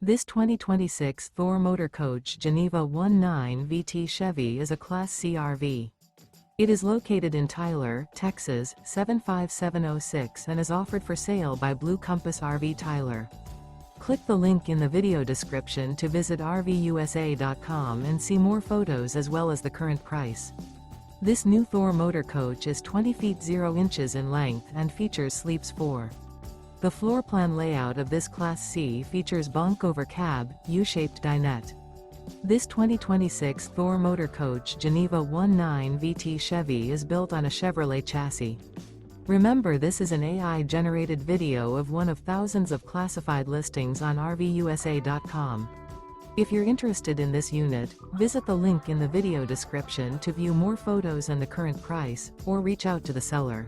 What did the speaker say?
This 2026 Thor Motor Coach Geneva 19 VT Chevy is a Class C RV. It is located in Tyler, Texas, 75706 and is offered for sale by Blue Compass RV Tyler. Click the link in the video description to visit RVUSA.com and see more photos as well as the current price. This new Thor Motor Coach is 20 feet 0 inches in length and features sleeps 4. The floor plan layout of this Class C features Bunk Over Cab, U-shaped dinette. This 2026 Thor Motor Coach Geneva 19 VT Chevy is built on a Chevrolet chassis. Remember, this is an AI-generated video of one of thousands of classified listings on RVUSA.com. If you're interested in this unit, visit the link in the video description to view more photos and the current price, or reach out to the seller.